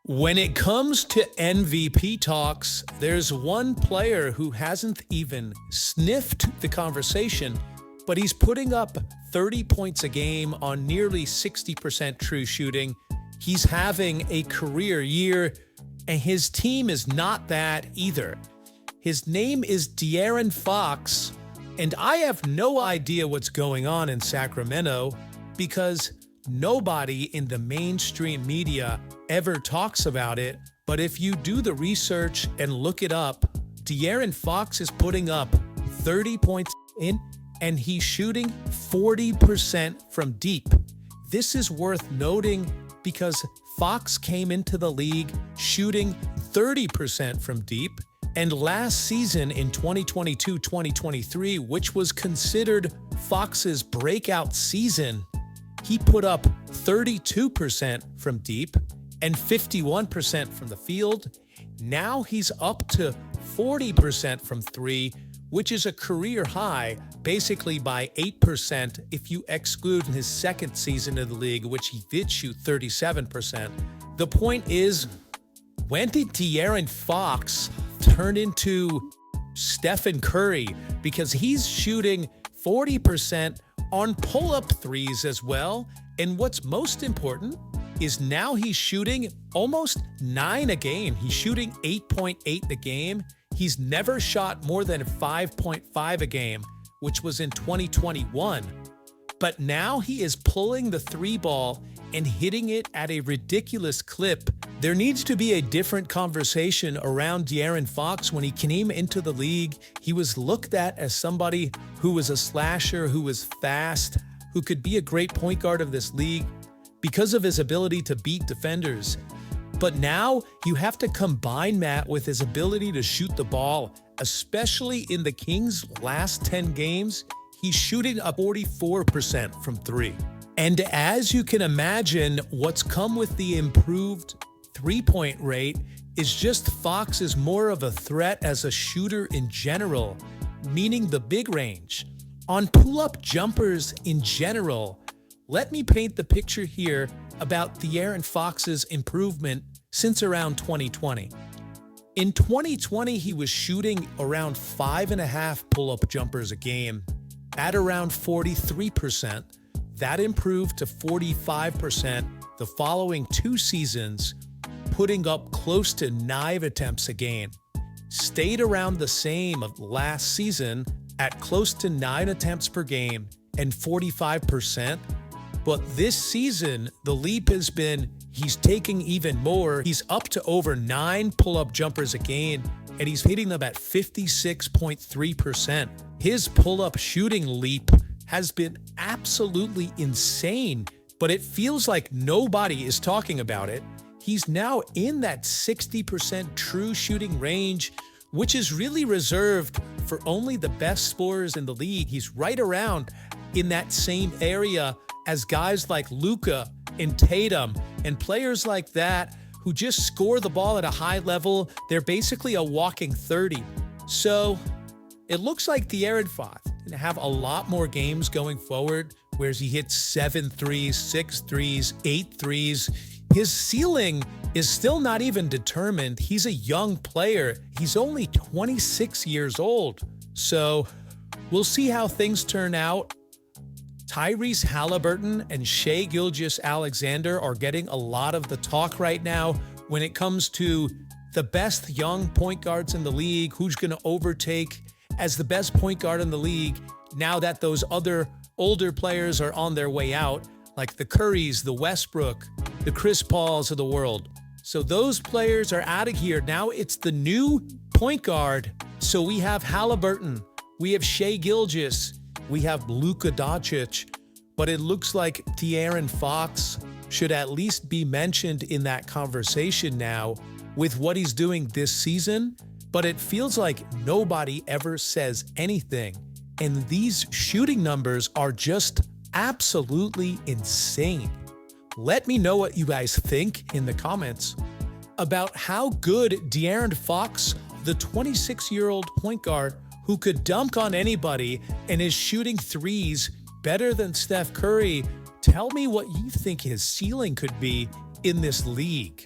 When it comes to MVP talks, there's one player who hasn't even sniffed the conversation, but he's putting up 30 points a game on nearly 60% true shooting. He's having a career year, and his team is not that either. His name is De'Aaron Fox, and I have no idea what's going on in Sacramento because nobody in the mainstream media ever talks about it. But if you do the research and look it up, De'Aaron Fox is putting up 30 points in, and he's shooting 40% from deep. This is worth noting because Fox came into the league shooting 30% from deep, and last season in 2022-2023, which was considered Fox's breakout season, he put up 32% from deep and 51% from the field. Now he's up to 40% from three, which is a career high, basically by 8% if you exclude his second season of the league, which he did shoot 37%. The point is, when did De'Aaron Fox turn into Steph Curry? Because he's shooting 40% on pull-up threes as well. And what's most important is now he's shooting almost 9 a game. He's shooting 8.8 a game. He's never shot more than 5.5 a game, which was in 2021. But now he is pulling the three ball and hitting it at a ridiculous clip. There needs to be a different conversation around De'Aaron Fox. When he came into the league, he was looked at as somebody who was a slasher, who was fast, who could be a great point guard of this league because of his ability to beat defenders. But now you have to combine that with his ability to shoot the ball, especially in the Kings' last 10 games. He's shooting a 44% from three. And as you can imagine, what's come with the improved three-point rate is just Fox is more of a threat as a shooter in general, meaning the big range. On pull-up jumpers in general, let me paint the picture here about De'Aaron Fox's improvement since around 2020. In 2020, he was shooting around 5.5 pull-up jumpers a game at around 43%. That improved to 45% the following 2 seasons, putting up close to 9 attempts a game. Stayed around the same of last season at close to 9 attempts per game and 45%. But this season, the leap has been he's taking even more. He's up to over 9 pull-up jumpers a game, and he's hitting them at 56.3%. His pull-up shooting leap has been absolutely insane, but it feels like nobody is talking about it. He's now in that 60% true shooting range, which is really reserved for only the best scorers in the league. He's right around in that same area as guys like Luka and Tatum and players like that who just score the ball at a high level. They're basically a walking 30. So it looks like De'Aaron Fox can have a lot more games going forward where he hits 7 threes, 6 threes, 8 threes. His ceiling is still not even determined. He's a young player. He's only 26 years old. So we'll see how things turn out. Tyrese Halliburton and Shai Gilgeous-Alexander are getting a lot of the talk right now when it comes to the best young point guards in the league, who's going to overtake as the best point guard in the league now that those other older players are on their way out, like the Currys, the Westbrook, the Chris Pauls of the world. So those players are out of here. Now it's the new point guard. So we have Halliburton, we have Shai Gilgeous, we have Luka Doncic, but it looks like De'Aaron Fox should at least be mentioned in that conversation now with what he's doing this season. But it feels like nobody ever says anything. And these shooting numbers are just absolutely insane. Let me know what you guys think in the comments about how good De'Aaron Fox, the 26-year-old point guard who could dunk on anybody and is shooting threes better than Steph Curry. Tell me what you think his ceiling could be in this league.